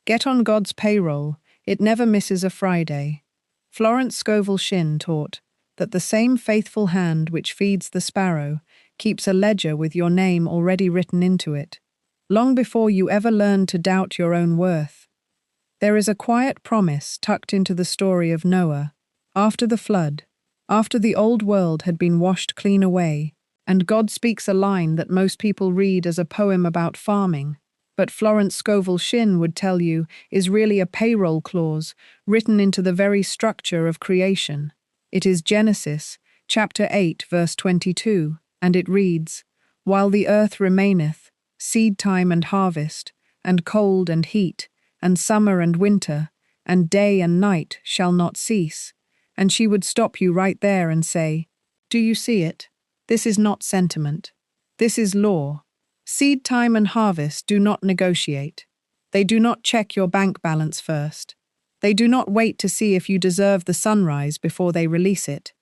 Get on God's payroll, it never misses a Friday. Florence Scovel Shinn taught that the same faithful hand which feeds the sparrow keeps a ledger with your name already written into it, long before you ever learn to doubt your own worth. There is a quiet promise tucked into the story of Noah. After the flood, after the old world had been washed clean away, and God speaks a line that most people read as a poem about farming, but Florence Scovel Shinn would tell you is really a payroll clause written into the very structure of creation. It is Genesis, chapter 8, verse 22, and it reads, "While the earth remaineth, seed time and harvest, and cold and heat, and summer and winter, and day and night shall not cease." And she would stop you right there and say, "Do you see it? This is not sentiment. This is law. Seed time and harvest do not negotiate. They do not check your bank balance first. They do not wait to see if you deserve the sunrise before they release it.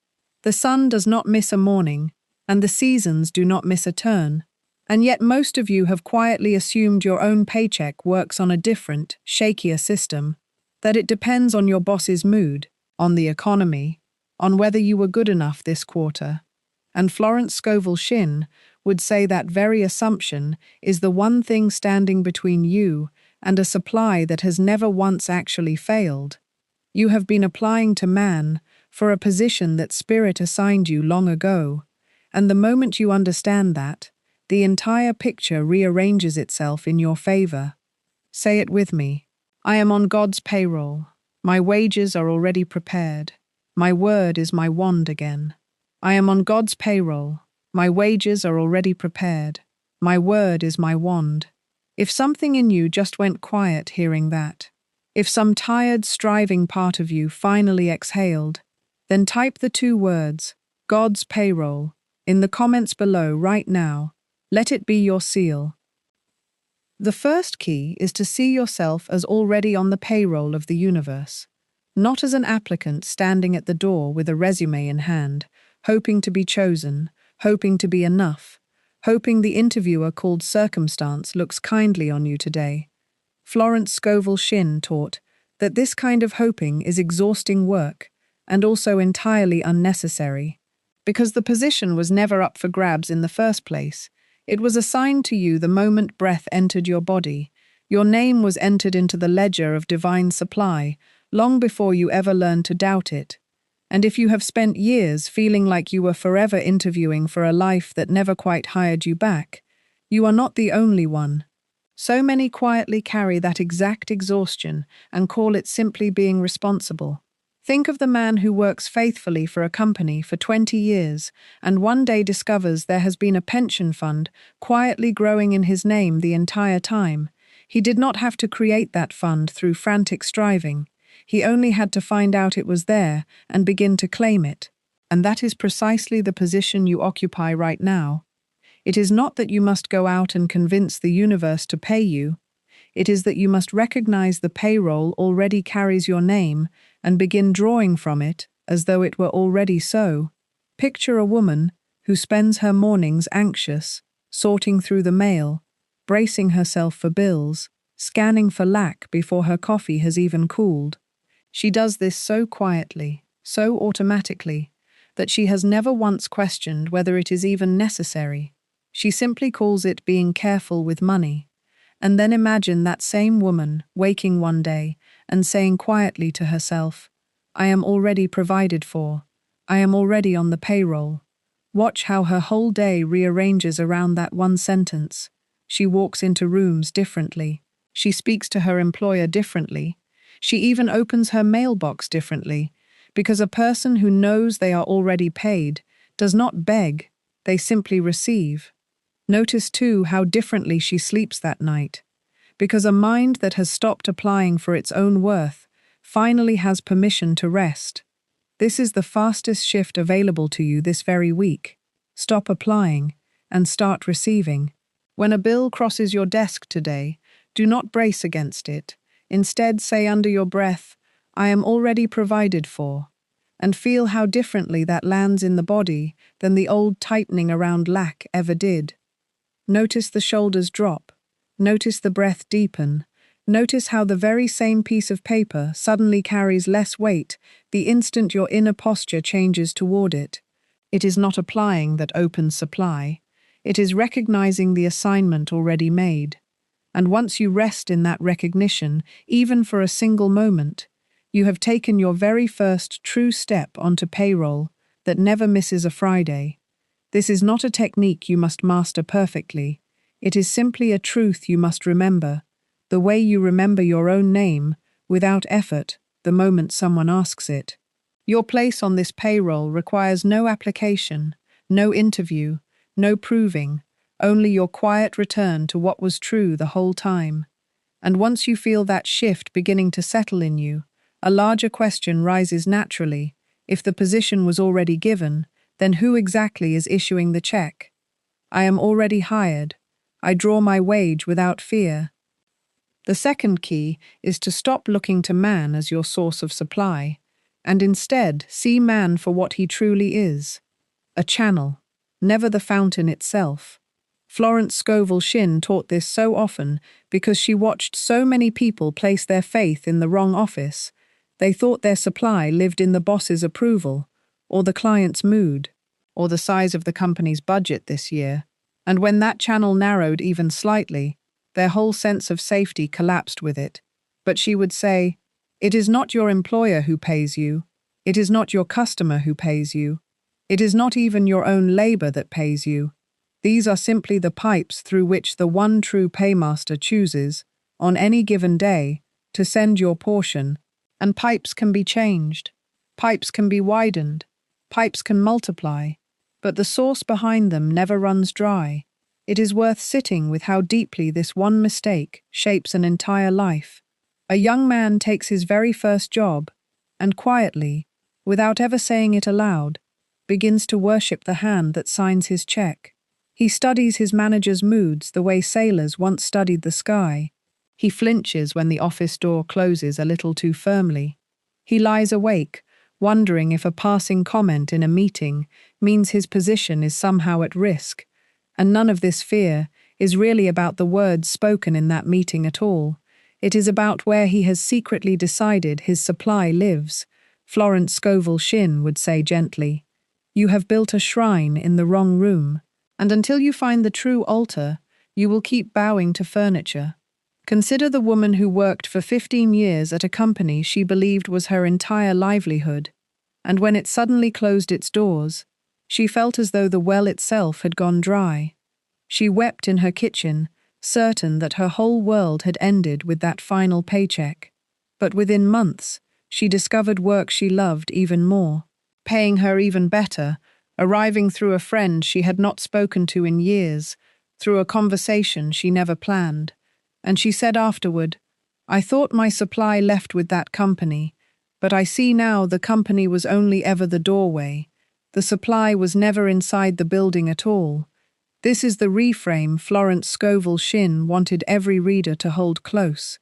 The sun does not miss a morning, and the seasons do not miss a turn. And yet most of you have quietly assumed your own paycheck works on a different, shakier system, that it depends on your boss's mood, on the economy, on whether you were good enough this quarter. And Florence Scovel Shinn would say that very assumption is the one thing standing between you and a supply that has never once actually failed. You have been applying to man for a position that Spirit assigned you long ago, and the moment you understand that, the entire picture rearranges itself in your favor. Say it with me. I am on God's payroll. My wages are already prepared. My word is my wand again. I am on God's payroll. My wages are already prepared. My word is my wand. If something in you just went quiet hearing that, if some tired, striving part of you finally exhaled, then type the two words, God's payroll, in the comments below right now. Let it be your seal. The first key is to see yourself as already on the payroll of the universe, not as an applicant standing at the door with a resume in hand, hoping to be chosen, hoping to be enough, hoping the interviewer called circumstance looks kindly on you today. Florence Scovel Shinn taught that this kind of hoping is exhausting work and also entirely unnecessary, because the position was never up for grabs in the first place. It was assigned to you the moment breath entered your body. Your name was entered into the ledger of divine supply, long before you ever learned to doubt it. And if you have spent years feeling like you were forever interviewing for a life that never quite hired you back, you are not the only one. So many quietly carry that exact exhaustion and call it simply being responsible. Think of the man who works faithfully for a company for 20 years and one day discovers there has been a pension fund quietly growing in his name the entire time. He did not have to create that fund through frantic striving. He only had to find out it was there and begin to claim it. And that is precisely the position you occupy right now. It is not that you must go out and convince the universe to pay you. It is that you must recognize the payroll already carries your name and begin drawing from it as though it were already so. Picture a woman who spends her mornings anxious, sorting through the mail, bracing herself for bills, scanning for lack before her coffee has even cooled. She does this so quietly, so automatically, that she has never once questioned whether it is even necessary. She simply calls it being careful with money. And then imagine that same woman waking one day and saying quietly to herself, "I am already provided for. I am already on the payroll." Watch how her whole day rearranges around that one sentence. She walks into rooms differently. She speaks to her employer differently. She even opens her mailbox differently, because a person who knows they are already paid does not beg, they simply receive. Notice too how differently she sleeps that night, because a mind that has stopped applying for its own worth finally has permission to rest. This is the fastest shift available to you this very week. Stop applying and start receiving. When a bill crosses your desk today, do not brace against it. Instead, say under your breath, "I am already provided for," and feel how differently that lands in the body than the old tightening around lack ever did. Notice the shoulders drop. Notice the breath deepen. Notice how the very same piece of paper suddenly carries less weight the instant your inner posture changes toward it. It is not applying that opens supply. It is recognizing the assignment already made. And once you rest in that recognition, even for a single moment, you have taken your very first true step onto payroll that never misses a Friday. This is not a technique you must master perfectly. It is simply a truth you must remember, the way you remember your own name, without effort, the moment someone asks it. Your place on this payroll requires no application, no interview, no proving, only your quiet return to what was true the whole time. And once you feel that shift beginning to settle in you, a larger question rises naturally. If the position was already given, then who exactly is issuing the check? I am already hired. I draw my wage without fear. The second key is to stop looking to man as your source of supply, and instead see man for what he truly is, a channel, never the fountain itself. Florence Scovel Shinn taught this so often because she watched so many people place their faith in the wrong office. They thought their supply lived in the boss's approval, or the client's mood, or the size of the company's budget this year. And when that channel narrowed even slightly, their whole sense of safety collapsed with it. But she would say, "It is not your employer who pays you. It is not your customer who pays you. It is not even your own labor that pays you. These are simply the pipes through which the one true paymaster chooses, on any given day, to send your portion. And pipes can be changed. Pipes can be widened. Pipes can multiply. But the source behind them never runs dry. It is worth sitting with how deeply this one mistake shapes an entire life. A young man takes his very first job, and quietly, without ever saying it aloud, begins to worship the hand that signs his check. He studies his manager's moods the way sailors once studied the sky. He flinches when the office door closes a little too firmly. He lies awake, wondering if a passing comment in a meeting means his position is somehow at risk. And none of this fear is really about the words spoken in that meeting at all. It is about where he has secretly decided his supply lives. Florence Scovel Shinn would say gently, "You have built a shrine in the wrong room, and until you find the true altar, you will keep bowing to furniture." Consider the woman who worked for 15 years at a company she believed was her entire livelihood, and when it suddenly closed its doors, she felt as though the well itself had gone dry. She wept in her kitchen, certain that her whole world had ended with that final paycheck. But within months, she discovered work she loved even more, paying her even better, arriving through a friend she had not spoken to in years, through a conversation she never planned. And she said afterward, "I thought my supply left with that company, but I see now the company was only ever the doorway. The supply was never inside the building at all." This is the reframe Florence Scovel Shinn wanted every reader to hold close.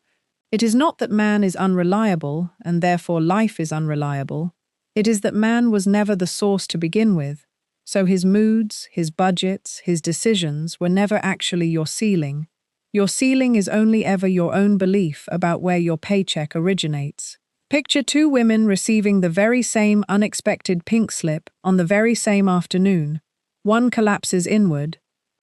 It is not that man is unreliable, and therefore life is unreliable. It is that man was never the source to begin with, so his moods, his budgets, his decisions were never actually your ceiling. Your ceiling is only ever your own belief about where your paycheck originates. Picture two women receiving the very same unexpected pink slip on the very same afternoon. One collapses inward,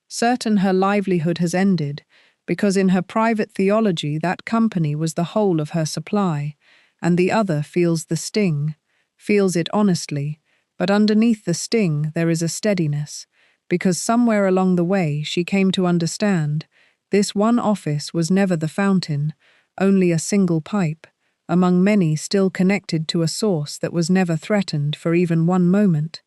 certain her livelihood has ended, because in her private theology that company was the whole of her supply, and the other feels the sting, feels it honestly, but underneath the sting there is a steadiness, because somewhere along the way she came to understand this one office was never the fountain, only a single pipe, among many still connected to a source that was never threatened for even one moment.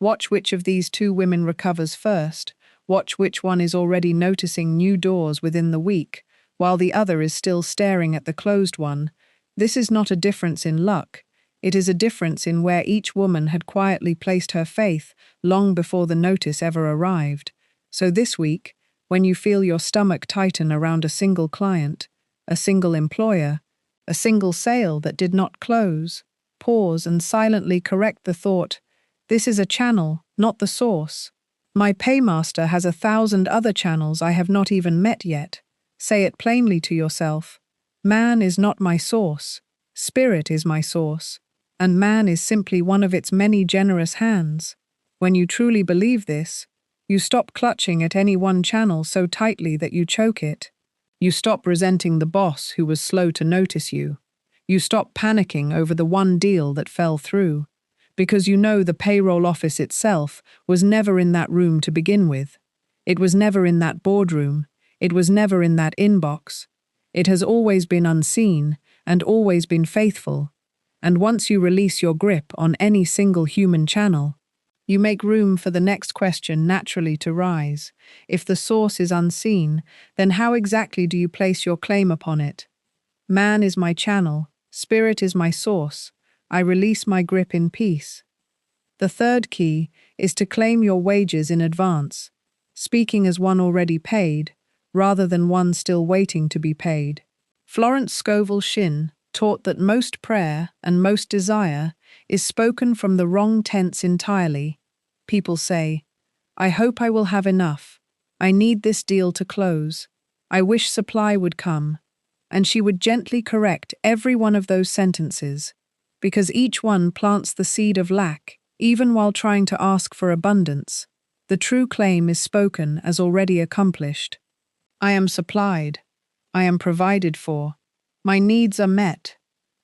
Watch which of these two women recovers first. Watch which one is already noticing new doors within the week, while the other is still staring at the closed one. This is not a difference in luck. It is a difference in where each woman had quietly placed her faith long before the notice ever arrived. So this week, when you feel your stomach tighten around a single client, a single employer, a single sale that did not close, pause and silently correct the thought, "This is a channel, not the source. My paymaster has 1,000 other channels I have not even met yet." Say it plainly to yourself. Man is not my source, spirit is my source, and man is simply one of its many generous hands. When you truly believe this, you stop clutching at any one channel so tightly that you choke it. You stop resenting the boss who was slow to notice you. You stop panicking over the one deal that fell through, because you know the payroll office itself was never in that room to begin with. It was never in that boardroom. It was never in that inbox. It has always been unseen and always been faithful. And once you release your grip on any single human channel, you make room for the next question naturally to rise. If the source is unseen, then how exactly do you place your claim upon it? Man is my channel, spirit is my source. I release my grip in peace. The third key is to claim your wages in advance, speaking as one already paid, rather than one still waiting to be paid. Florence Scovel Shinn taught that most prayer and most desire is spoken from the wrong tense entirely. People say, "I hope I will have enough. I need this deal to close. I wish supply would come." And she would gently correct every one of those sentences, because each one plants the seed of lack, even while trying to ask for abundance. The true claim is spoken as already accomplished. I am supplied. I am provided for. My needs are met.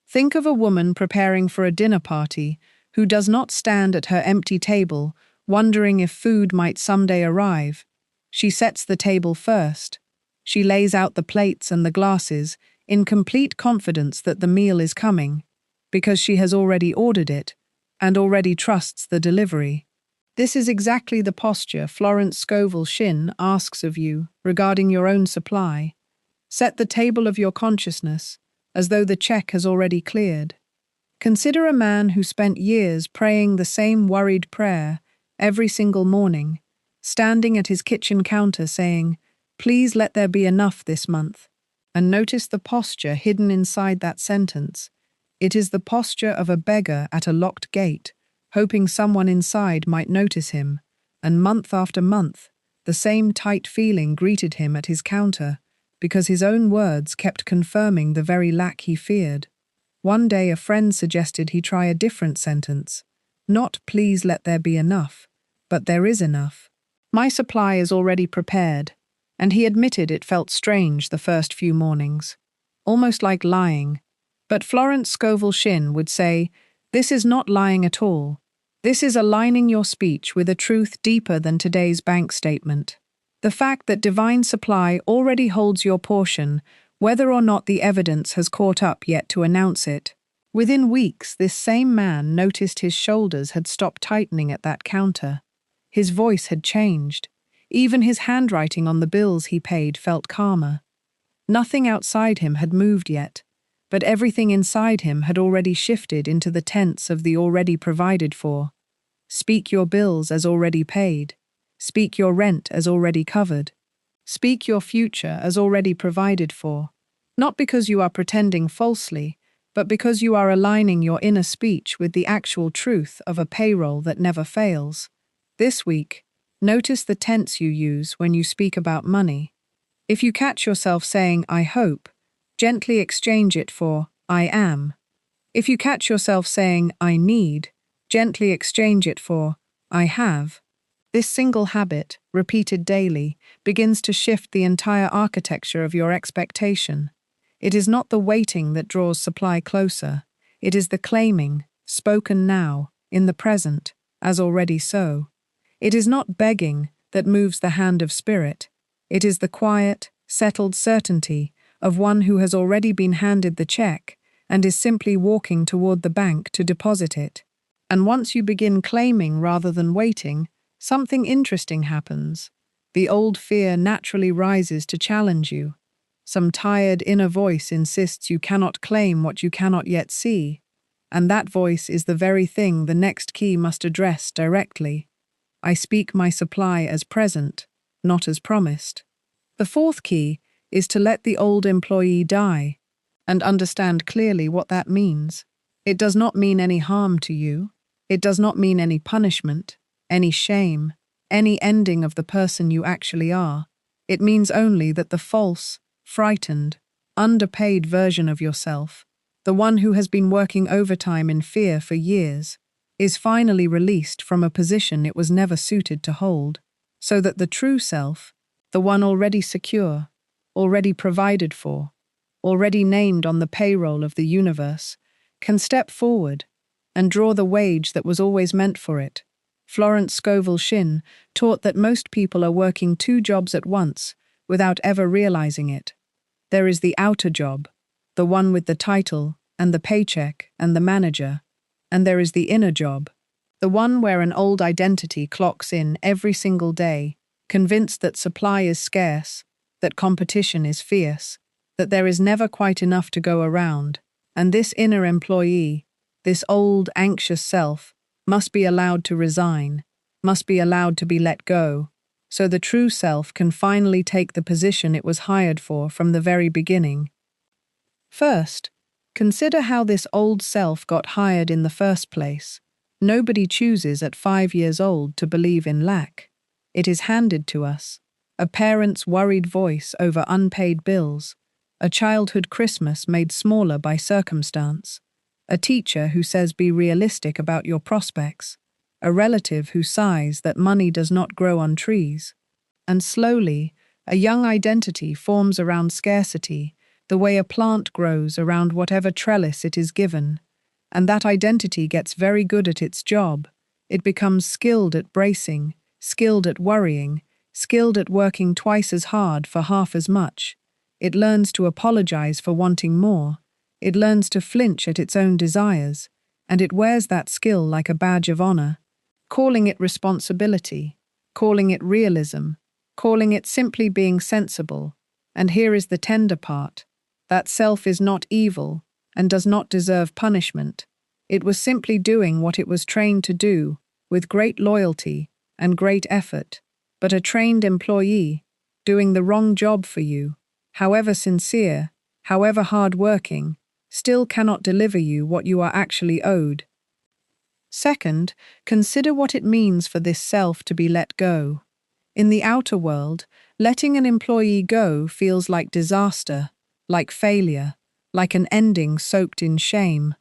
Think of a woman preparing for a dinner party who does not stand at her empty table, wondering if food might someday arrive. She sets the table first. She lays out the plates and the glasses in complete confidence that the meal is coming, because she has already ordered it and already trusts the delivery. This is exactly the posture Florence Scovel Shinn asks of you regarding your own supply. Set the table of your consciousness as though the check has already cleared. Consider a man who spent years praying the same worried prayer every single morning, standing at his kitchen counter saying, "Please let there be enough this month." And notice the posture hidden inside that sentence. It is the posture of a beggar at a locked gate, hoping someone inside might notice him, and month after month, the same tight feeling greeted him at his counter, because his own words kept confirming the very lack he feared. One day a friend suggested he try a different sentence, not "please let there be enough," but "there is enough. My supply is already prepared," and he admitted it felt strange the first few mornings, almost like lying. But Florence Scovel Shinn would say, this is not lying at all. This is aligning your speech with a truth deeper than today's bank statement. The fact that divine supply already holds your portion, whether or not the evidence has caught up yet to announce it. Within weeks, this same man noticed his shoulders had stopped tightening at that counter. His voice had changed. Even his handwriting on the bills he paid felt calmer. Nothing outside him had moved yet, but everything inside him had already shifted into the tense of the already provided for. Speak your bills as already paid. Speak your rent as already covered. Speak your future as already provided for. Not because you are pretending falsely, but because you are aligning your inner speech with the actual truth of a payroll that never fails. This week, notice the tense you use when you speak about money. If you catch yourself saying, "I hope," gently exchange it for, "I am." If you catch yourself saying, "I need," gently exchange it for, "I have." This single habit, repeated daily, begins to shift the entire architecture of your expectation. It is not the waiting that draws supply closer. It is the claiming, spoken now, in the present, as already so. It is not begging that moves the hand of spirit. It is the quiet, settled certainty of one who has already been handed the check and is simply walking toward the bank to deposit it. And once you begin claiming rather than waiting, something interesting happens. The old fear naturally rises to challenge you. Some tired inner voice insists you cannot claim what you cannot yet see, and that voice is the very thing the next key must address directly. I speak my supply as present, not as promised. The fourth key is to let the old employee die, and understand clearly what that means. It does not mean any harm to you. It does not mean any punishment, any shame, any ending of the person you actually are. It means only that the false, frightened, underpaid version of yourself, the one who has been working overtime in fear for years, is finally released from a position it was never suited to hold, so that the true self, the one already secure, already provided for, already named on the payroll of the universe, can step forward and draw the wage that was always meant for it. Florence Scovel Shinn taught that most people are working two jobs at once without ever realizing it. There is the outer job, the one with the title and the paycheck and the manager, and there is the inner job, the one where an old identity clocks in every single day, convinced that supply is scarce, that competition is fierce, that there is never quite enough to go around, and this inner employee, this old, anxious self, must be allowed to resign, must be allowed to be let go, so the true self can finally take the position it was hired for from the very beginning. First, consider how this old self got hired in the first place. Nobody chooses at 5 years old to believe in lack. It is handed to us. A parent's worried voice over unpaid bills, a childhood Christmas made smaller by circumstance, a teacher who says be realistic about your prospects, a relative who sighs that money does not grow on trees. And slowly, a young identity forms around scarcity, the way a plant grows around whatever trellis it is given. And that identity gets very good at its job. It becomes skilled at bracing, skilled at worrying, skilled at working twice as hard for half as much. It learns to apologize for wanting more. It learns to flinch at its own desires, and it wears that skill like a badge of honor, calling it responsibility, calling it realism, calling it simply being sensible. And here is the tender part. That self is not evil and does not deserve punishment. It was simply doing what it was trained to do, with great loyalty and great effort. But a trained employee, doing the wrong job for you, however sincere, however hard-working, still cannot deliver you what you are actually owed. Second, consider what it means for this self to be let go. In the outer world, letting an employee go feels like disaster, like failure, like an ending soaked in shame.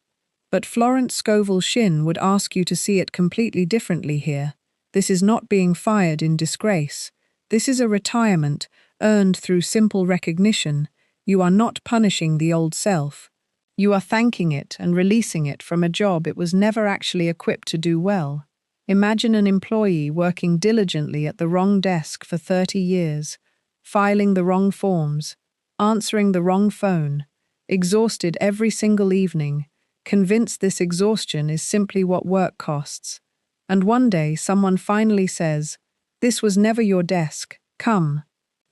But Florence Scovel Shinn would ask you to see it completely differently here. This is not being fired in disgrace. This is a retirement earned through simple recognition. You are not punishing the old self. You are thanking it and releasing it from a job it was never actually equipped to do well. Imagine an employee working diligently at the wrong desk for 30 years, filing the wrong forms, answering the wrong phone, exhausted every single evening, convinced this exhaustion is simply what work costs. And one day someone finally says, "This was never your desk. Come,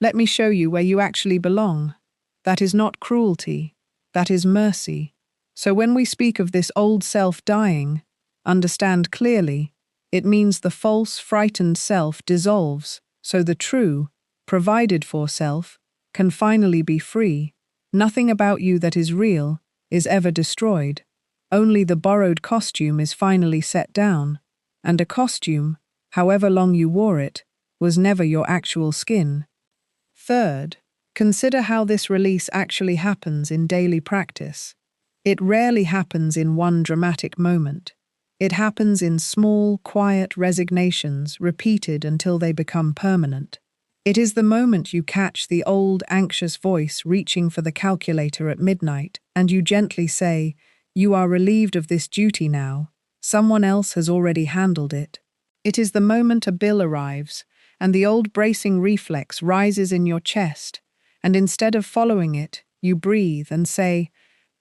let me show you where you actually belong." That is not cruelty. That is mercy. So when we speak of this old self dying, understand clearly, it means the false, frightened self dissolves, so the true, provided-for self can finally be free. Nothing about you that is real is ever destroyed. Only the borrowed costume is finally set down. And a costume, however long you wore it, was never your actual skin. Third, consider how this release actually happens in daily practice. It rarely happens in one dramatic moment. It happens in small, quiet resignations repeated until they become permanent. It is the moment you catch the old, anxious voice reaching for the calculator at midnight, and you gently say, "You are relieved of this duty now. Someone else has already handled it." It is the moment a bill arrives, and the old bracing reflex rises in your chest, and instead of following it, you breathe and say,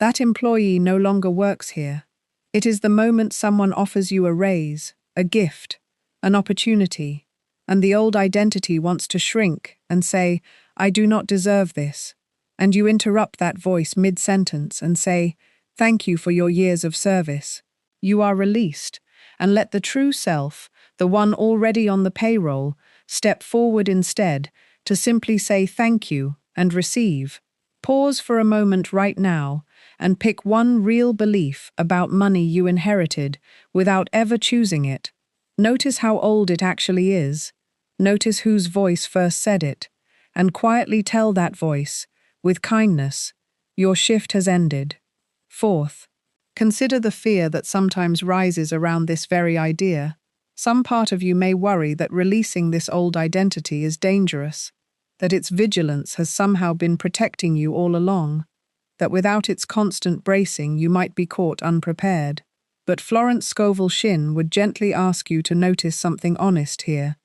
"That employee no longer works here." It is the moment someone offers you a raise, a gift, an opportunity, and the old identity wants to shrink and say, "I do not deserve this." And you interrupt that voice mid-sentence and say, "Thank you for your years of service." You are released, and let the true self, the one already on the payroll, step forward instead to simply say thank you and receive. Pause for a moment right now and pick one real belief about money you inherited without ever choosing it. Notice how old it actually is. Notice whose voice first said it, and quietly tell that voice, with kindness, Your shift has ended. Fourth, consider the fear that sometimes rises around this very idea. Some part of you may worry that releasing this old identity is dangerous, that its vigilance has somehow been protecting you all along, that without its constant bracing you might be caught unprepared. But Florence Scovel Shinn would gently ask you to notice something honest here.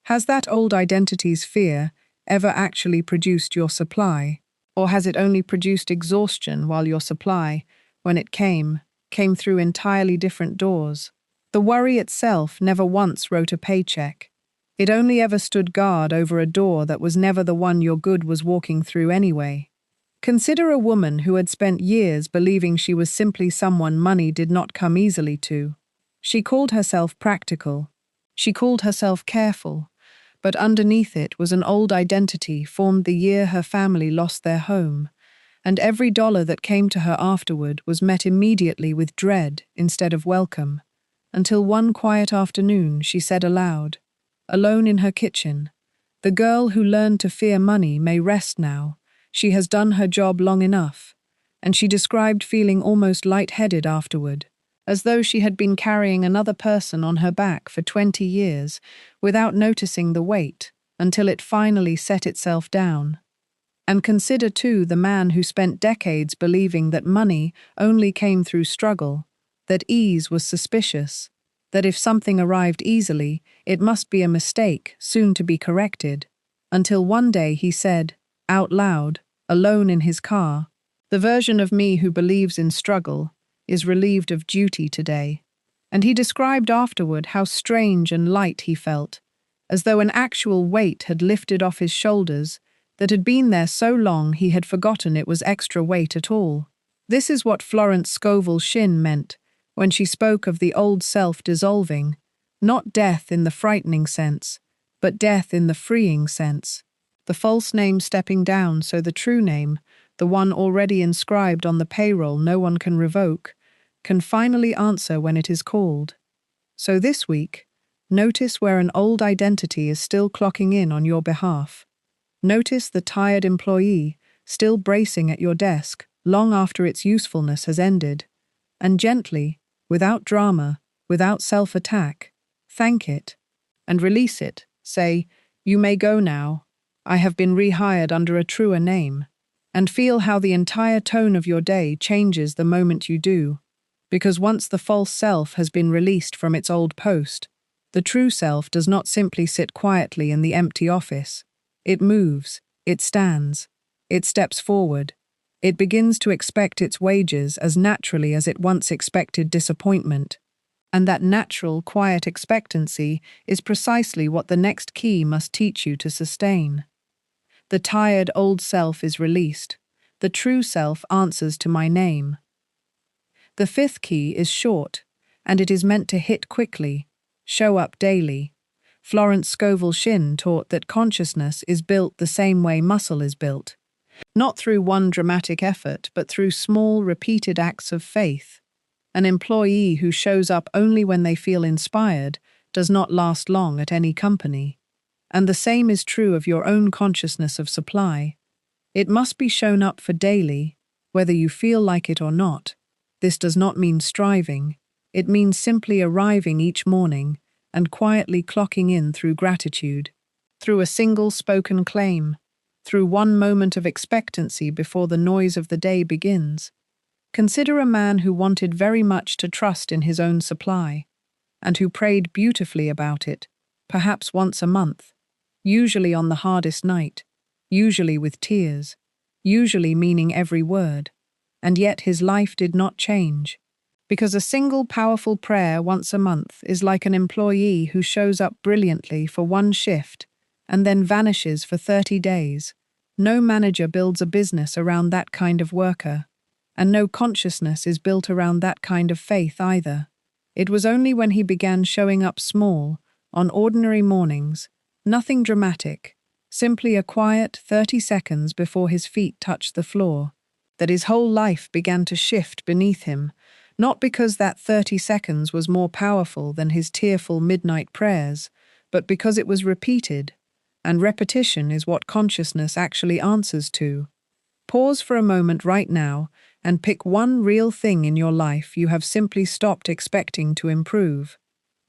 Has that old identity's fear ever actually produced your supply? Or has it only produced exhaustion while your supply, when it came through entirely different doors? The worry itself never once wrote a paycheck. It only ever stood guard over a door that was never the one your good was walking through anyway. Consider a woman who had spent years believing she was simply someone money did not come easily to. She called herself practical. She called herself careful. But underneath it was an old identity formed the year her family lost their home, and every dollar that came to her afterward was met immediately with dread instead of welcome, until one quiet afternoon she said aloud, alone in her kitchen, "The girl who learned to fear money may rest now. She has done her job long enough," and she described feeling almost lightheaded afterward, as though she had been carrying another person on her back for 20 years without noticing the weight until it finally set itself down. And consider too the man who spent decades believing that money only came through struggle, that ease was suspicious, that if something arrived easily, it must be a mistake soon to be corrected, until one day he said, out loud, alone in his car, "The version of me who believes in struggle is relieved of duty today." And he described afterward how strange and light he felt, as though an actual weight had lifted off his shoulders that had been there so long he had forgotten it was extra weight at all. This is what Florence Scovel Shinn meant when she spoke of the old self dissolving, not death in the frightening sense, but death in the freeing sense. The false name stepping down so the true name, the one already inscribed on the payroll no one can revoke, can finally answer when it is called. So this week, notice where an old identity is still clocking in on your behalf. Notice the tired employee still bracing at your desk long after its usefulness has ended, and gently, without drama, without self-attack, thank it and release it. Say, "You may go now. I have been rehired under a truer name," and feel how the entire tone of your day changes the moment you do, because once the false self has been released from its old post, the true self does not simply sit quietly in the empty office. It moves, it stands, it steps forward, it begins to expect its wages as naturally as it once expected disappointment. And that natural, quiet expectancy is precisely what the next key must teach you to sustain. The tired old self is released. The true self answers to my name. The fifth key is short, and it is meant to hit quickly, show up daily. Florence Scovel Shinn taught that consciousness is built the same way muscle is built, not through one dramatic effort, but through small, repeated acts of faith. An employee who shows up only when they feel inspired does not last long at any company. And the same is true of your own consciousness of supply. It must be shown up for daily, whether you feel like it or not. This does not mean striving. It means simply arriving each morning and quietly clocking in through gratitude, through a single spoken claim, through one moment of expectancy before the noise of the day begins. Consider a man who wanted very much to trust in his own supply, and who prayed beautifully about it, perhaps once a month, usually on the hardest night, usually with tears, usually meaning every word, and yet his life did not change. Because a single powerful prayer once a month is like an employee who shows up brilliantly for one shift and then vanishes for 30 days. No manager builds a business around that kind of worker, and no consciousness is built around that kind of faith either. It was only when he began showing up small, on ordinary mornings, nothing dramatic, simply a quiet 30 seconds before his feet touched the floor, that his whole life began to shift beneath him, not because that 30 seconds was more powerful than his tearful midnight prayers, but because it was repeated, and repetition is what consciousness actually answers to. Pause for a moment right now and pick one real thing in your life you have simply stopped expecting to improve.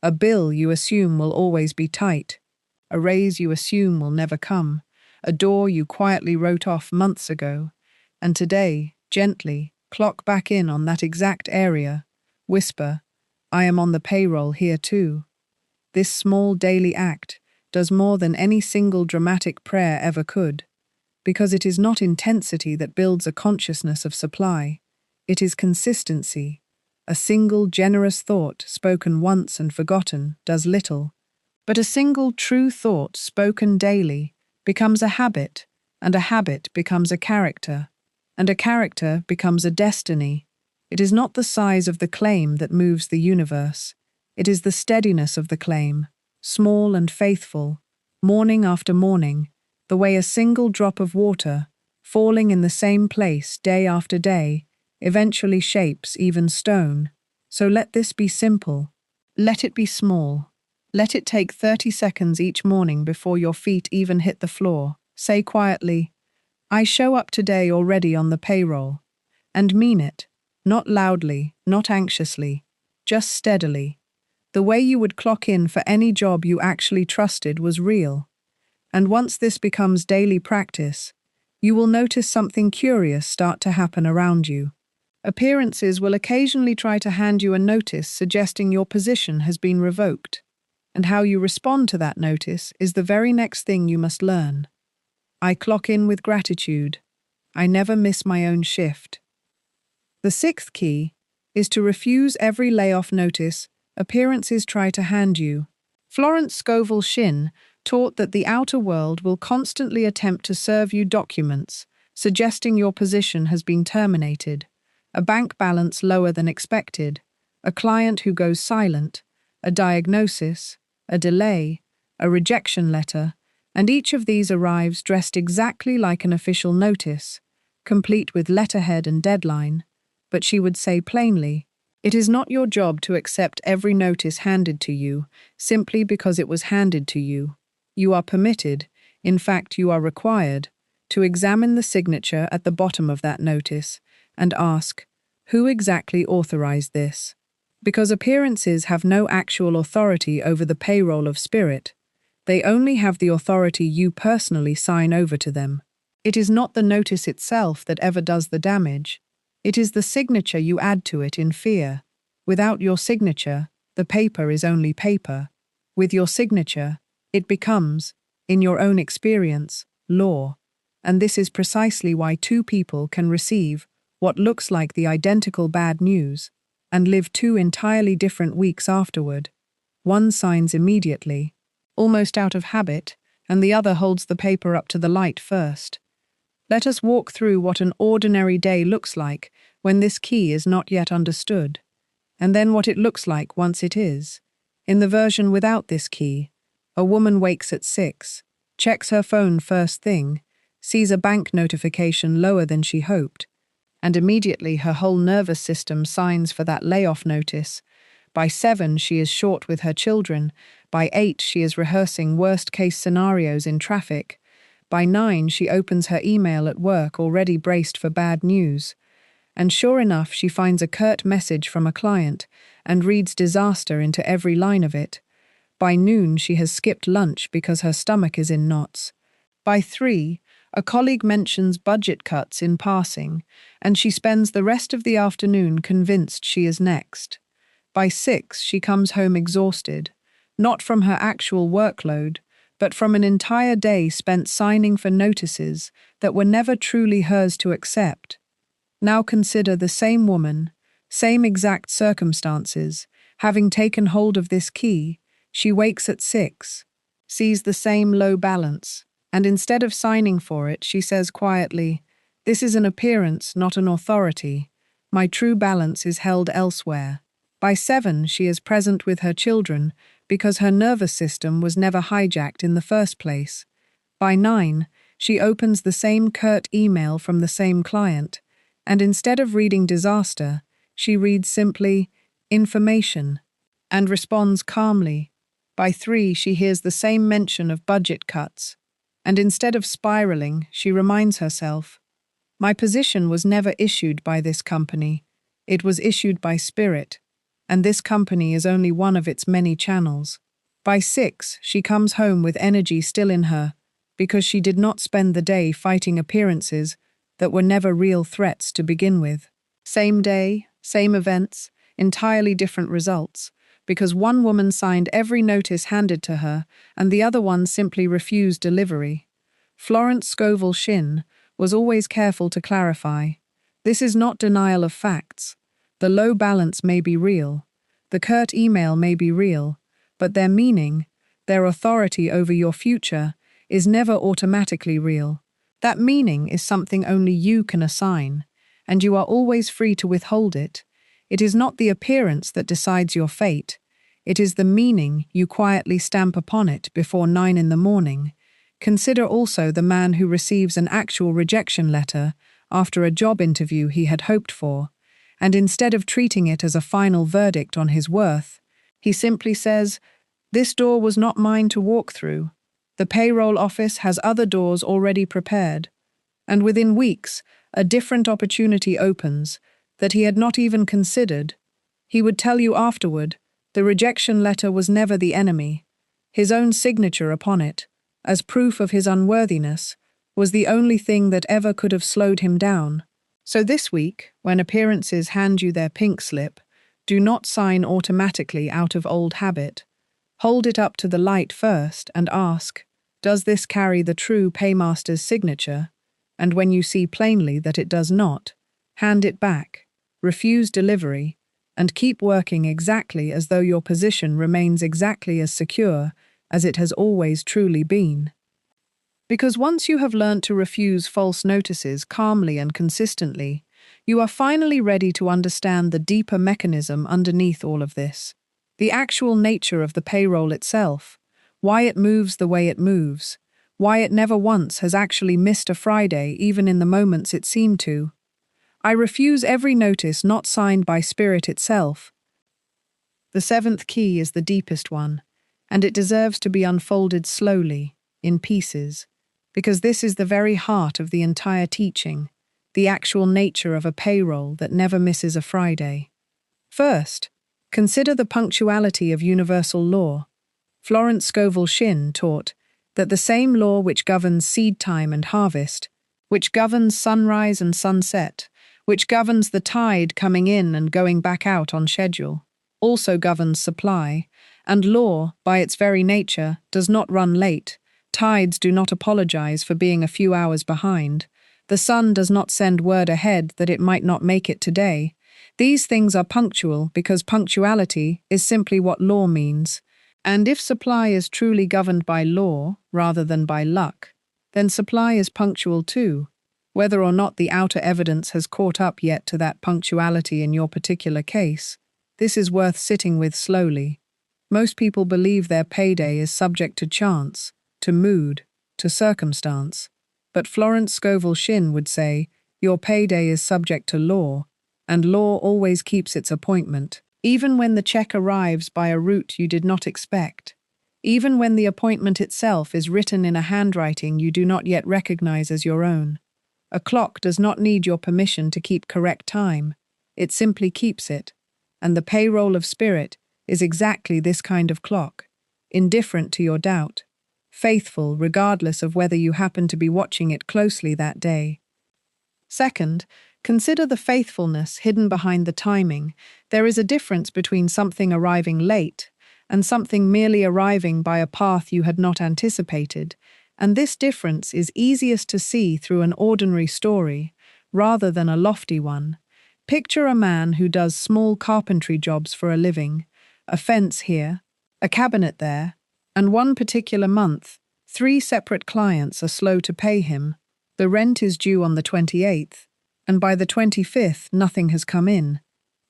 A bill you assume will always be tight. A raise you assume will never come. A door you quietly wrote off months ago. And today, gently, clock back in on that exact area. Whisper, I am on the payroll here too. This small daily act does more than any single dramatic prayer ever could, because it is not intensity that builds a consciousness of supply. It is consistency. A single generous thought spoken once and forgotten does little, but a single true thought spoken daily becomes a habit, and a habit becomes a character, and a character becomes a destiny. It is not the size of the claim that moves the universe. It is the steadiness of the claim, small and faithful, morning after morning, the way a single drop of water, falling in the same place day after day, eventually shapes even stone. So let this be simple. Let it be small. Let it take 30 seconds each morning before your feet even hit the floor. Say quietly, I show up today already on the payroll. And mean it, not loudly, not anxiously, just steadily. The way you would clock in for any job you actually trusted was real. And once this becomes daily practice, you will notice something curious start to happen around you. Appearances will occasionally try to hand you a notice suggesting your position has been revoked, and how you respond to that notice is the very next thing you must learn. I clock in with gratitude. I never miss my own shift. The sixth key is to refuse every layoff notice appearances try to hand you. Florence Scovel Shinn taught that the outer world will constantly attempt to serve you documents suggesting your position has been terminated, a bank balance lower than expected, a client who goes silent, a diagnosis, a delay, a rejection letter, and each of these arrives dressed exactly like an official notice, complete with letterhead and deadline. But she would say plainly, it is not your job to accept every notice handed to you simply because it was handed to you. You are permitted, in fact you are required, to examine the signature at the bottom of that notice and ask, who exactly authorized this? Because appearances have no actual authority over the payroll of spirit. They only have the authority you personally sign over to them. It is not the notice itself that ever does the damage. It is the signature you add to it in fear. Without your signature, the paper is only paper. With your signature, it becomes, in your own experience, law. And this is precisely why two people can receive what looks like the identical bad news and live two entirely different weeks afterward. One signs immediately, almost out of habit, and the other holds the paper up to the light first. Let us walk through what an ordinary day looks like when this key is not yet understood, and then what it looks like once it is. In the version without this key, a woman wakes at 6, checks her phone first thing, sees a bank notification lower than she hoped, and immediately her whole nervous system signs for that layoff notice. By 7, she is short with her children. By 8, she is rehearsing worst-case scenarios in traffic. By 9, she opens her email at work already braced for bad news. And sure enough, she finds a curt message from a client and reads disaster into every line of it. By noon, she has skipped lunch because her stomach is in knots. By 3, a colleague mentions budget cuts in passing, and she spends the rest of the afternoon convinced she is next. By 6, she comes home exhausted, not from her actual workload, but from an entire day spent signing for notices that were never truly hers to accept. Now consider the same woman, same exact circumstances, having taken hold of this key, she wakes at 6, sees the same low balance, and instead of signing for it, she says quietly, this is an appearance, not an authority. My true balance is held elsewhere. By 7, she is present with her children because her nervous system was never hijacked in the first place. By 9, she opens the same curt email from the same client, and instead of reading disaster, she reads simply, information, and responds calmly. By 3, she hears the same mention of budget cuts, and instead of spiraling, she reminds herself, My position was never issued by this company. It was issued by Spirit, and this company is only one of its many channels. By 6, she comes home with energy still in her, because she did not spend the day fighting appearances that were never real threats to begin with. Same day, same events, entirely different results, because one woman signed every notice handed to her and the other one simply refused delivery. Florence Scovel Shinn was always careful to clarify, this is not denial of facts. The low balance may be real, the curt email may be real, but their meaning, their authority over your future, is never automatically real. That meaning is something only you can assign, and you are always free to withhold it. It is not the appearance that decides your fate. It is the meaning you quietly stamp upon it before 9 in the morning. Consider also the man who receives an actual rejection letter after a job interview he had hoped for, and instead of treating it as a final verdict on his worth, he simply says, "This door was not mine to walk through. The payroll office has other doors already prepared." And within weeks, a different opportunity opens that he had not even considered. He would tell you afterward, the rejection letter was never the enemy. His own signature upon it, as proof of his unworthiness, was the only thing that ever could have slowed him down. So this week, when appearances hand you their pink slip, do not sign automatically out of old habit. Hold it up to the light first and ask, does this carry the true paymaster's signature? And when you see plainly that it does not, hand it back, refuse delivery, and keep working exactly as though your position remains exactly as secure as it has always truly been. Because once you have learnt to refuse false notices calmly and consistently, you are finally ready to understand the deeper mechanism underneath all of this, the actual nature of the payroll itself, why it moves the way it moves, why it never once has actually missed a Friday even in the moments it seemed to. I refuse every notice not signed by Spirit itself. The 7th key is the deepest one, and it deserves to be unfolded slowly, in pieces, because this is the very heart of the entire teaching, the actual nature of a payroll that never misses a Friday. First, consider the punctuality of universal law. Florence Scovel Shinn taught that the same law which governs seed time and harvest, which governs sunrise and sunset, which governs the tide coming in and going back out on schedule, also governs supply, and law, by its very nature, does not run late. Tides do not apologize for being a few hours behind. The sun does not send word ahead that it might not make it today. These things are punctual because punctuality is simply what law means. And if supply is truly governed by law rather than by luck, then supply is punctual too, whether or not the outer evidence has caught up yet to that punctuality in your particular case. This is worth sitting with slowly. Most people believe their payday is subject to chance, to mood, to circumstance. But Florence Scovel Shinn would say, your payday is subject to law, and law always keeps its appointment, even when the check arrives by a route you did not expect, even when the appointment itself is written in a handwriting you do not yet recognize as your own. A clock does not need your permission to keep correct time. It simply keeps it. And the payroll of Spirit is exactly this kind of clock, indifferent to your doubt, faithful regardless of whether you happen to be watching it closely that day. Second, consider the faithfulness hidden behind the timing. There is a difference between something arriving late and something merely arriving by a path you had not anticipated, and this difference is easiest to see through an ordinary story rather than a lofty one. Picture a man who does small carpentry jobs for a living, a fence here, a cabinet there, and one particular month, 3 separate clients are slow to pay him. The rent is due on the 28th, and by the 25th nothing has come in.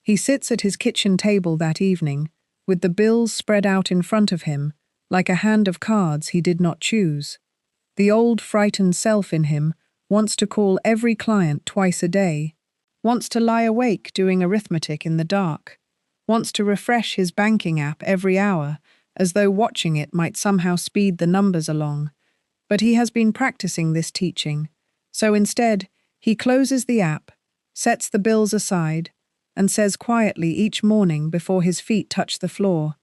He sits at his kitchen table that evening, with the bills spread out in front of him, like a hand of cards he did not choose. The old frightened self in him wants to call every client twice a day, wants to lie awake doing arithmetic in the dark, wants to refresh his banking app every hour, as though watching it might somehow speed the numbers along. But he has been practicing this teaching, so instead, He closes the app, sets the bills aside, and says quietly each morning before his feet touch the floor,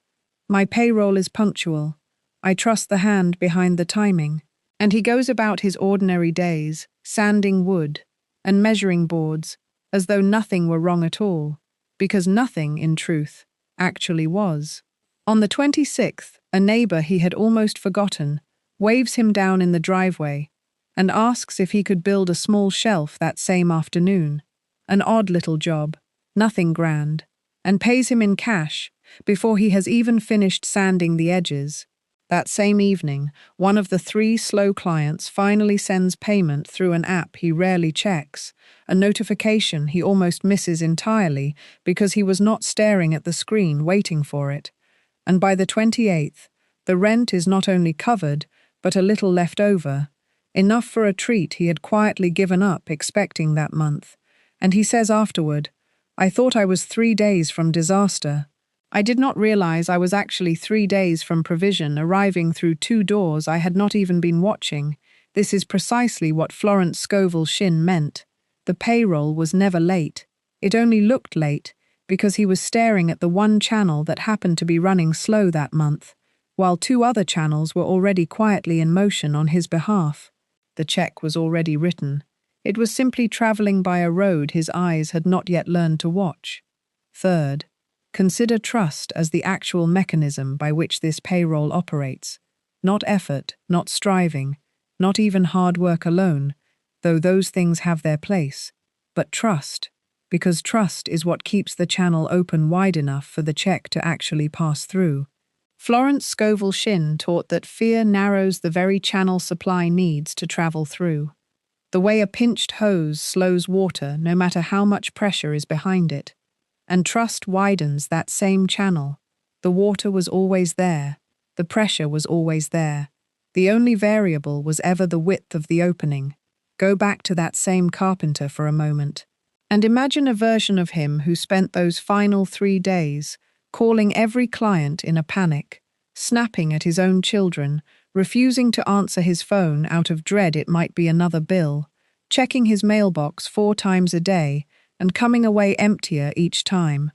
"My payroll is punctual. I trust the hand behind the timing." And he goes about his ordinary days, sanding wood and measuring boards, as though nothing were wrong at all, because nothing, in truth, actually was. On the 26th, a neighbor he had almost forgotten waves him down in the driveway and asks if he could build a small shelf that same afternoon. An odd little job, nothing grand, and pays him in cash before he has even finished sanding the edges. That same evening, one of the 3 slow clients finally sends payment through an app he rarely checks, a notification he almost misses entirely because he was not staring at the screen waiting for it. And by the 28th, the rent is not only covered, but a little left over, enough for a treat he had quietly given up expecting that month. And he says afterward, "I thought I was 3 days from disaster. I did not realize I was actually 3 days from provision arriving through 2 doors I had not even been watching." This is precisely what Florence Scovel Shinn meant. The payroll was never late. It only looked late because he was staring at the one channel that happened to be running slow that month, while 2 other channels were already quietly in motion on his behalf. The check was already written. It was simply traveling by a road his eyes had not yet learned to watch. Third, consider trust as the actual mechanism by which this payroll operates. Not effort, not striving, not even hard work alone, though those things have their place, but trust, because trust is what keeps the channel open wide enough for the check to actually pass through. Florence Scovel Shinn taught that fear narrows the very channel supply needs to travel through. The way a pinched hose slows water no matter how much pressure is behind it. And trust widens that same channel. The water was always there. The pressure was always there. The only variable was ever the width of the opening. Go back to that same carpenter for a moment, and imagine a version of him who spent those final 3 days calling every client in a panic, snapping at his own children, refusing to answer his phone out of dread it might be another bill, checking his mailbox 4 times a day, and coming away emptier each time.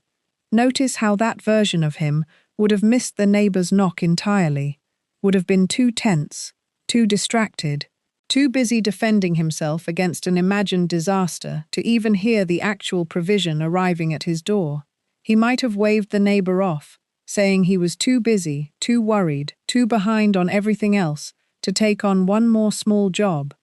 Notice how that version of him would have missed the neighbor's knock entirely, would have been too tense, too distracted, too busy defending himself against an imagined disaster to even hear the actual provision arriving at his door. He might have waved the neighbor off, saying he was too busy, too worried, too behind on everything else to take on one more small job.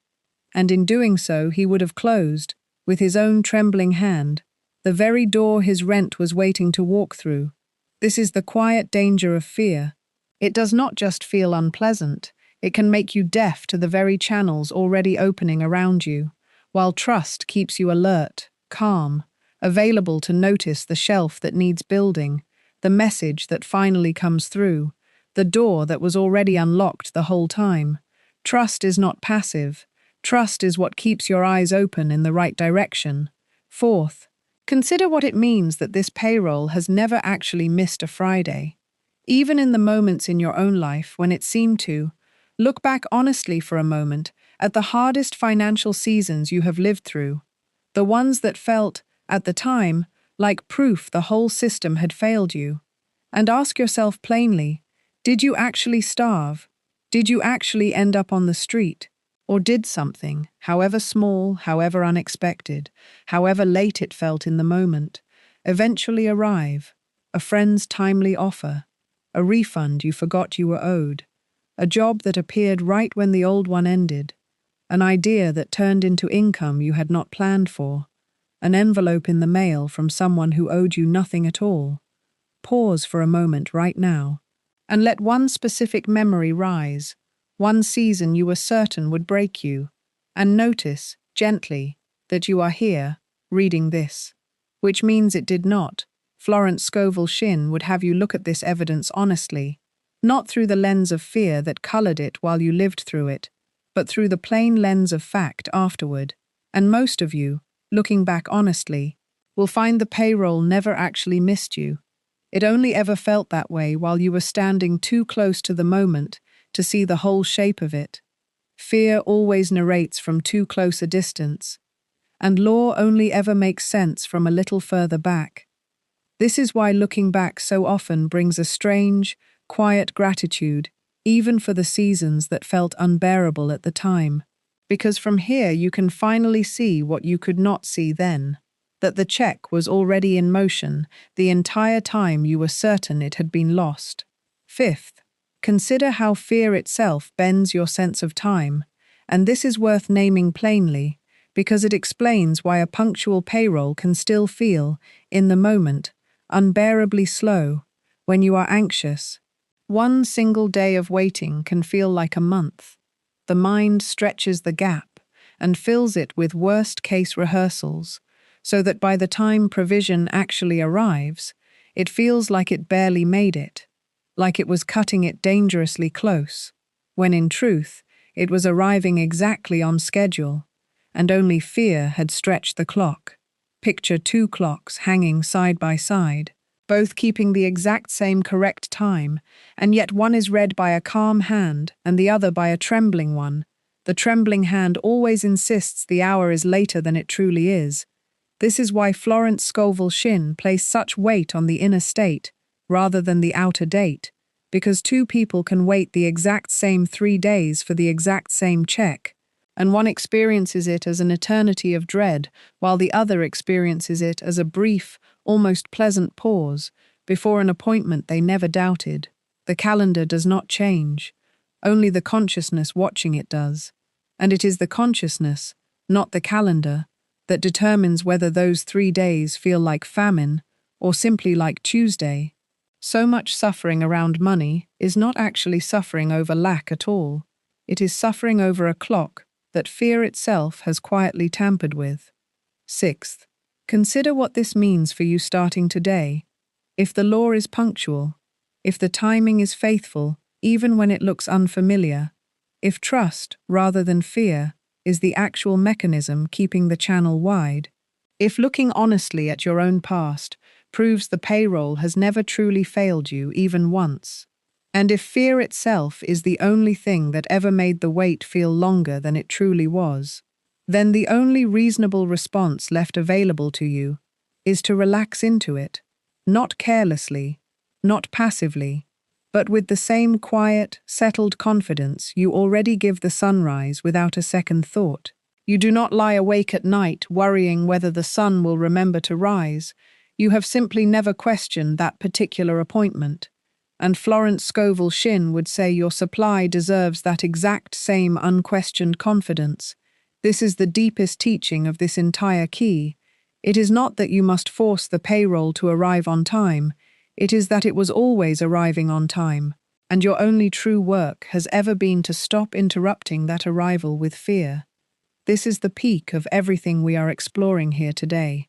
And in doing so, he would have closed, with his own trembling hand, the very door his rent was waiting to walk through. This is the quiet danger of fear. It does not just feel unpleasant, it can make you deaf to the very channels already opening around you, while trust keeps you alert, calm, available to notice the shelf that needs building, the message that finally comes through, the door that was already unlocked the whole time. Trust is not passive. Trust is what keeps your eyes open in the right direction. Fourth, consider what it means that this payroll has never actually missed a Friday. Even in the moments in your own life when it seemed to, look back honestly for a moment at the hardest financial seasons you have lived through, the ones that felt, at the time, like proof the whole system had failed you. And ask yourself plainly, did you actually starve? Did you actually end up on the street? Or did something, however small, however unexpected, however late it felt in the moment, eventually arrive? A friend's timely offer, a refund you forgot you were owed, a job that appeared right when the old one ended, an idea that turned into income you had not planned for, an envelope in the mail from someone who owed you nothing at all. Pause for a moment right now, and let one specific memory rise, one season you were certain would break you, and notice, gently, that you are here, reading this. Which means it did not. Florence Scovel Shinn would have you look at this evidence honestly, not through the lens of fear that colored it while you lived through it, but through the plain lens of fact afterward. And most of you, looking back honestly, will find the payroll never actually missed you. It only ever felt that way while you were standing too close to the moment to see the whole shape of it. Fear always narrates from too close a distance. and law only ever makes sense from a little further back. This is why looking back so often brings a strange, quiet gratitude, even for the seasons that felt unbearable at the time. Because from here you can finally see what you could not see then, that the check was already in motion the entire time you were certain it had been lost. Fifth, consider how fear itself bends your sense of time, and this is worth naming plainly, because it explains why a punctual payroll can still feel, in the moment, unbearably slow when you are anxious. One single day of waiting can feel like a month. The mind stretches the gap and fills it with worst-case rehearsals, so that by the time provision actually arrives, it feels like it barely made it, like it was cutting it dangerously close, when in truth, it was arriving exactly on schedule, and only fear had stretched the clock. Picture two clocks hanging side by side, both keeping the exact same correct time, and yet one is read by a calm hand and the other by a trembling one. The trembling hand always insists the hour is later than it truly is. This is why Florence Scovel Shinn placed such weight on the inner state rather than the outer date, because two people can wait the exact same 3 days for the exact same check, and one experiences it as an eternity of dread, while the other experiences it as a brief, almost pleasant pause before an appointment they never doubted. The calendar does not change, only the consciousness watching it does. And it is the consciousness, not the calendar, that determines whether those 3 days feel like famine or simply like Tuesday. So much suffering around money is not actually suffering over lack at all. It is suffering over a clock that fear itself has quietly tampered with. Sixth, consider what this means for you starting today. If the law is punctual, if the timing is faithful, even when it looks unfamiliar, if trust, rather than fear, is the actual mechanism keeping the channel wide, if looking honestly at your own past proves the payroll has never truly failed you even once, and if fear itself is the only thing that ever made the wait feel longer than it truly was, then the only reasonable response left available to you is to relax into it, not carelessly, not passively, but with the same quiet, settled confidence you already give the sunrise without a second thought. You do not lie awake at night worrying whether the sun will remember to rise. You have simply never questioned that particular appointment. And Florence Scovel Shinn would say your supply deserves that exact same unquestioned confidence. This is the deepest teaching of this entire key. It is not that you must force the payroll to arrive on time. It is that it was always arriving on time, and your only true work has ever been to stop interrupting that arrival with fear. This is the peak of everything we are exploring here today,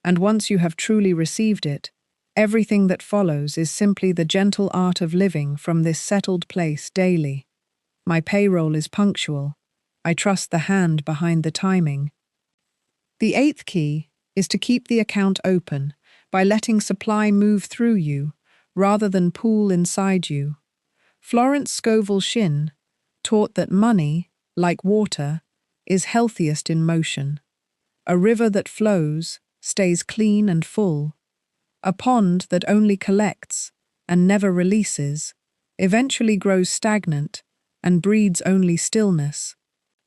and once you have truly received it, everything that follows is simply the gentle art of living from this settled place daily. My payroll is punctual. I trust the hand behind the timing. The eighth key is to keep the account open by letting supply move through you rather than pool inside you. Florence Scovel Shinn taught that money, like water, is healthiest in motion. A river that flows stays clean and full. A pond that only collects and never releases eventually grows stagnant and breeds only stillness.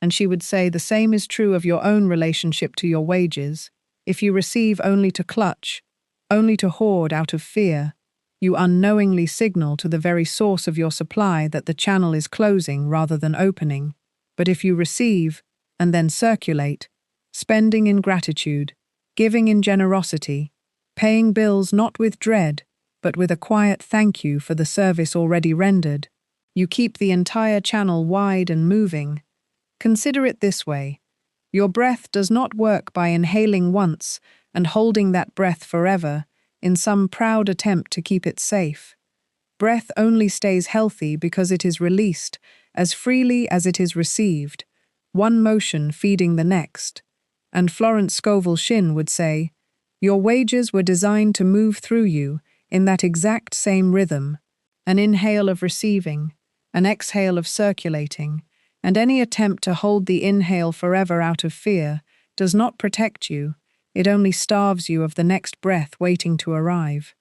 And she would say the same is true of your own relationship to your wages. If you receive only to clutch, only to hoard out of fear, you unknowingly signal to the very source of your supply that the channel is closing rather than opening. But if you receive and then circulate, spending in gratitude, giving in generosity, paying bills not with dread, but with a quiet thank you for the service already rendered, you keep the entire channel wide and moving. Consider it this way. Your breath does not work by inhaling once and holding that breath forever in some proud attempt to keep it safe. Breath only stays healthy because it is released as freely as it is received, one motion feeding the next. And Florence Scovel Shinn would say, your wages were designed to move through you in that exact same rhythm, an inhale of receiving, an exhale of circulating, and any attempt to hold the inhale forever out of fear does not protect you, it only starves you of the next breath waiting to arrive.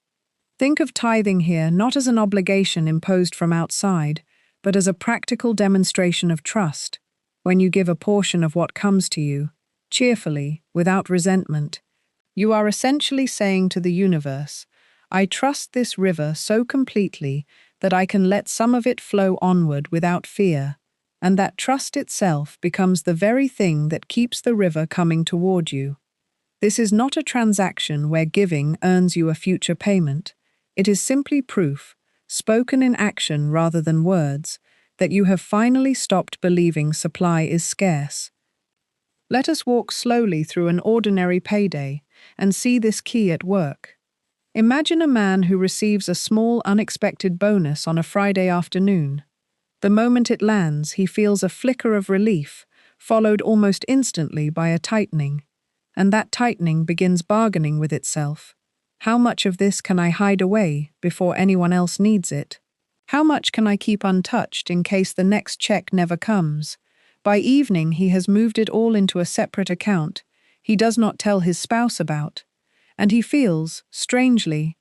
Think of tithing here not as an obligation imposed from outside, but as a practical demonstration of trust. When you give a portion of what comes to you, cheerfully, without resentment, you are essentially saying to the universe, I trust this river so completely that I can let some of it flow onward without fear, and that trust itself becomes the very thing that keeps the river coming toward you. This is not a transaction where giving earns you a future payment. It is simply proof, spoken in action rather than words, that you have finally stopped believing supply is scarce. Let us walk slowly through an ordinary payday and see this key at work. Imagine a man who receives a small unexpected bonus on a Friday afternoon. The moment it lands, he feels a flicker of relief, followed almost instantly by a tightening. And that tightening begins bargaining with itself. How much of this can I hide away before anyone else needs it? How much can I keep untouched in case the next check never comes? By evening, he has moved it all into a separate account he does not tell his spouse about. And he feels, strangely,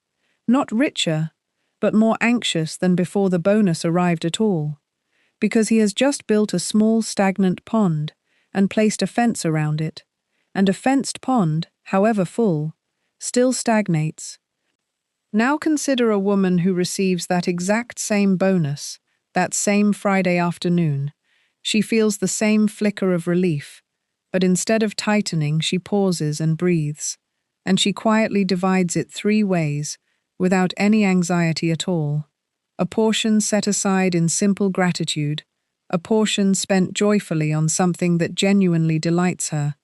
not richer, but more anxious than before the bonus arrived at all. Because he has just built a small stagnant pond and placed a fence around it. And a fenced pond, however full, still stagnates. Now consider a woman who receives that exact same bonus, that same Friday afternoon. She feels the same flicker of relief, but instead of tightening, she pauses and breathes, and she quietly divides it 3 ways, without any anxiety at all. A portion set aside in simple gratitude, a portion spent joyfully on something that genuinely delights her,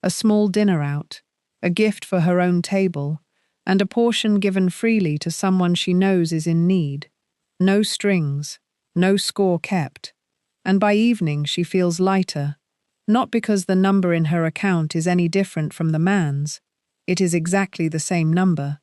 a small dinner out, a gift for her own table, and a portion given freely to someone she knows is in need. No strings, no score kept. And by evening she feels lighter, not because the number in her account is any different from the man's, it is exactly the same number,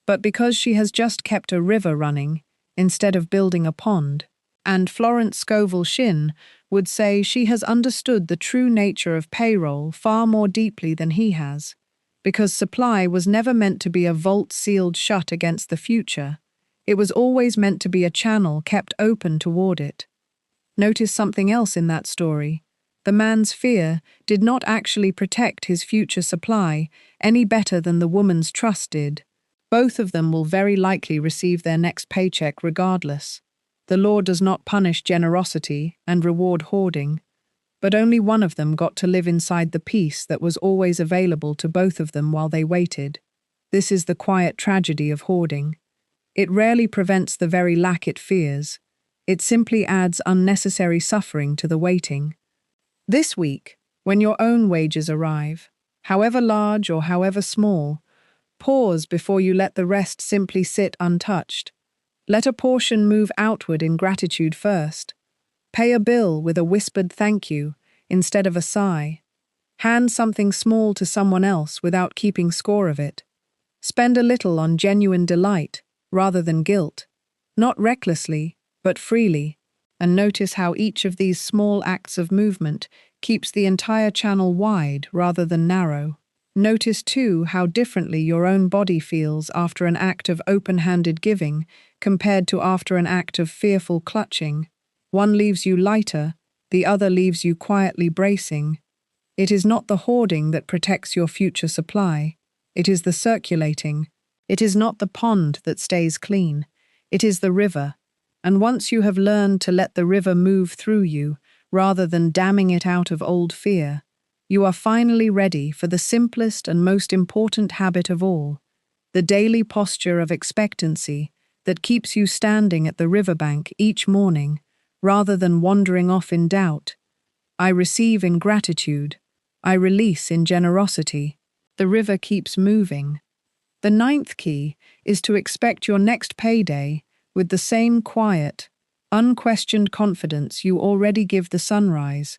but because she has just kept a river running instead of building a pond. And Florence Scovel Shinn would say she has understood the true nature of payroll far more deeply than he has, because supply was never meant to be a vault sealed shut against the future. It was always meant to be a channel kept open toward it. Notice something else in that story. The man's fear did not actually protect his future supply any better than the woman's trust did. Both of them will very likely receive their next paycheck regardless. The law does not punish generosity and reward hoarding, but only one of them got to live inside the peace that was always available to both of them while they waited. This is the quiet tragedy of hoarding. It rarely prevents the very lack it fears. It simply adds unnecessary suffering to the waiting. This week, when your own wages arrive, however large or however small, pause before you let the rest simply sit untouched. Let a portion move outward in gratitude first. Pay a bill with a whispered thank you instead of a sigh. Hand something small to someone else without keeping score of it. Spend a little on genuine delight rather than guilt, not recklessly, but freely, and notice how each of these small acts of movement keeps the entire channel wide rather than narrow. Notice too how differently your own body feels after an act of open-handed giving compared to after an act of fearful clutching. One leaves you lighter, the other leaves you quietly bracing. It is not the hoarding that protects your future supply. It is the circulating. It is not the pond that stays clean. It is the river. And once you have learned to let the river move through you, rather than damming it out of old fear, you are finally ready for the simplest and most important habit of all, the daily posture of expectancy that keeps you standing at the riverbank each morning, rather than wandering off in doubt. I receive in gratitude. I release in generosity. The river keeps moving. The 9th key is to expect your next payday with the same quiet, unquestioned confidence you already give the sunrise.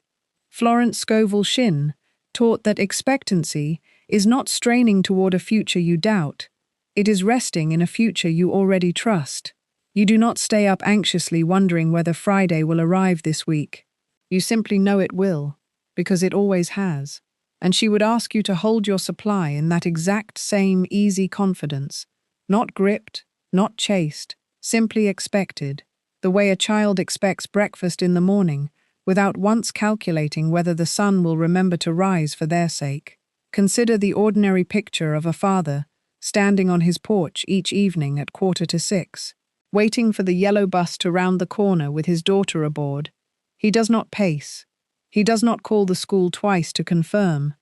Florence Scovel Shinn taught that expectancy is not straining toward a future you doubt. It is resting in a future you already trust. You do not stay up anxiously wondering whether Friday will arrive this week. You simply know it will, because it always has. and she would ask you to hold your supply in that exact same easy confidence, not gripped, not chased, simply expected, the way a child expects breakfast in the morning, without once calculating whether the sun will remember to rise for their sake. Consider the ordinary picture of a father standing on his porch each evening at 5:45, waiting for the yellow bus to round the corner with his daughter aboard. He does not pace. He does not call the school twice to confirm.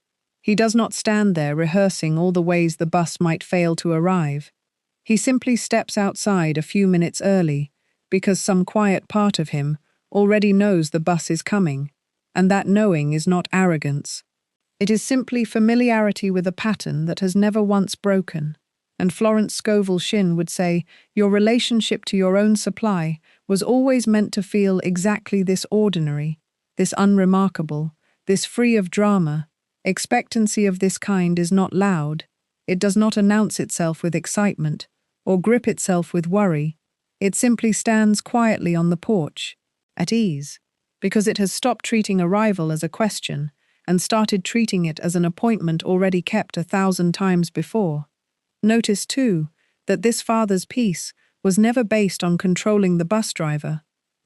He does not stand there rehearsing all the ways the bus might fail to arrive. He simply steps outside a few minutes early, because some quiet part of him already knows the bus is coming, and that knowing is not arrogance. It is simply familiarity with a pattern that has never once broken. And Florence Scovel Shinn would say, your relationship to your own supply was always meant to feel exactly this ordinary, this unremarkable, this free of drama. Expectancy of this kind is not loud. It does not announce itself with excitement, or grip itself with worry. It simply stands quietly on the porch, at ease, because it has stopped treating arrival as a question and started treating it as an appointment already kept 1,000 times before. Notice, too, that this father's peace was never based on controlling the bus driver,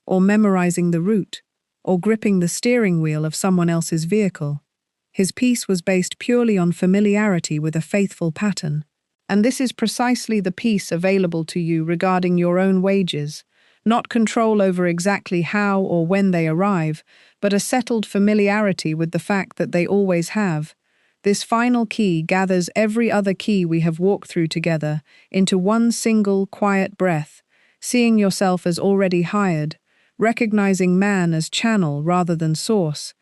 or memorizing the route, or gripping the steering wheel of someone else's vehicle. His peace was based purely on familiarity with a faithful pattern. And this is precisely the peace available to you regarding your own wages, not control over exactly how or when they arrive, but a settled familiarity with the fact that they always have. This final key gathers every other key we have walked through together into one single, quiet breath, seeing yourself as already hired, recognizing man as channel rather than source,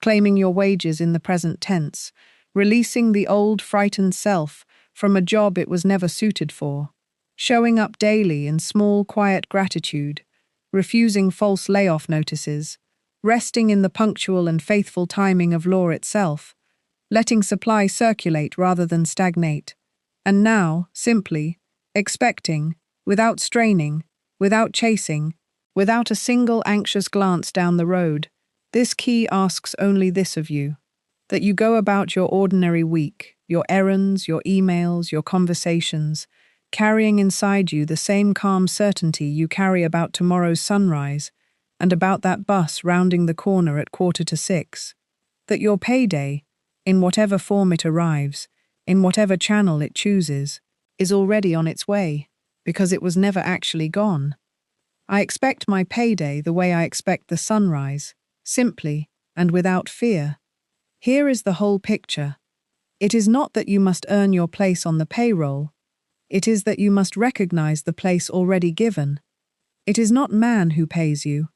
claiming your wages in the present tense, releasing the old frightened self from a job it was never suited for, showing up daily in small, quiet gratitude, refusing false layoff notices, resting in the punctual and faithful timing of law itself, letting supply circulate rather than stagnate, and now, simply, expecting, without straining, without chasing, without a single anxious glance down the road. This key asks only this of you, that you go about your ordinary week, your errands, your emails, your conversations, carrying inside you the same calm certainty you carry about tomorrow's sunrise and about that bus rounding the corner at 5:45, that your payday, in whatever form it arrives, in whatever channel it chooses, is already on its way, because it was never actually gone. I expect my payday the way I expect the sunrise, simply and without fear. Here is the whole picture. It is not that you must earn your place on the payroll. It is that you must recognize the place already given. It is not man who pays you.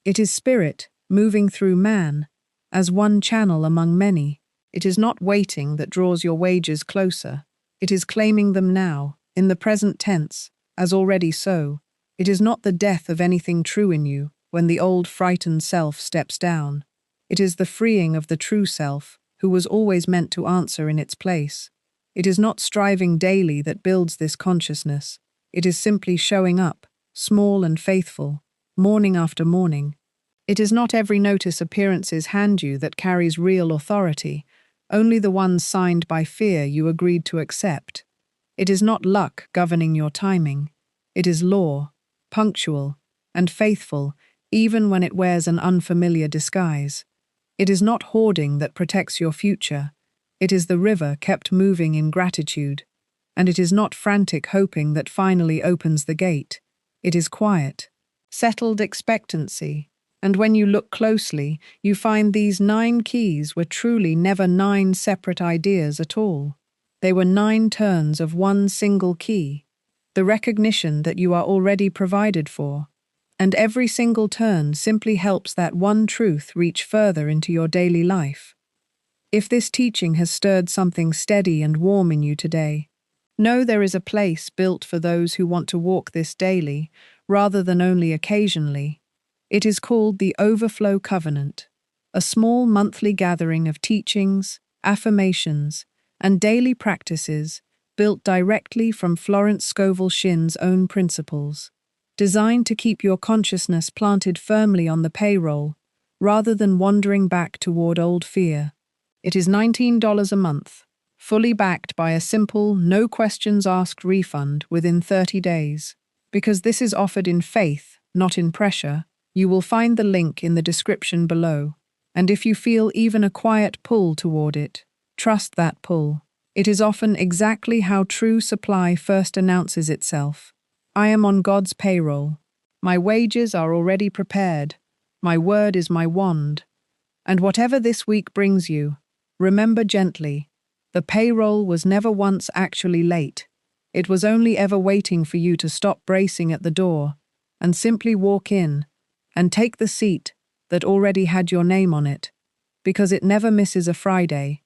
It is spirit moving through man, as one channel among many. It is not waiting that draws your wages closer. It is claiming them now, in the present tense, as already so. It is not the death of anything true in you when the old frightened self steps down. It is the freeing of the true self, who was always meant to answer in its place. It is not striving daily that builds this consciousness. It is simply showing up, small and faithful, morning after morning. It is not every notice appearances hand you that carries real authority, only the ones signed by fear you agreed to accept. It is not luck governing your timing. It is law, punctual and faithful, even when it wears an unfamiliar disguise. It is not hoarding that protects your future. It is the river kept moving in gratitude. And it is not frantic hoping that finally opens the gate. It is quiet, settled expectancy. And when you look closely, you find these 9 keys were truly never 9 separate ideas at all. They were 9 turns of one single key, the recognition that you are already provided for. And every single turn simply helps that one truth reach further into your daily life. If this teaching has stirred something steady and warm in you today, know there is a place built for those who want to walk this daily, rather than only occasionally. It is called the Overflow Covenant, a small monthly gathering of teachings, affirmations, and daily practices built directly from Florence Scovel Shinn's own principles, designed to keep your consciousness planted firmly on the payroll, rather than wandering back toward old fear. It is $19 a month, fully backed by a simple, no questions asked refund within 30 days. Because this is offered in faith, not in pressure, you will find the link in the description below. And if you feel even a quiet pull toward it, trust that pull. It is often exactly how true supply first announces itself. I am on God's payroll. My wages are already prepared. My word is my wand. And whatever this week brings you, remember gently, the payroll was never once actually late. It was only ever waiting for you to stop bracing at the door and simply walk in and take the seat that already had your name on it, because it never misses a Friday.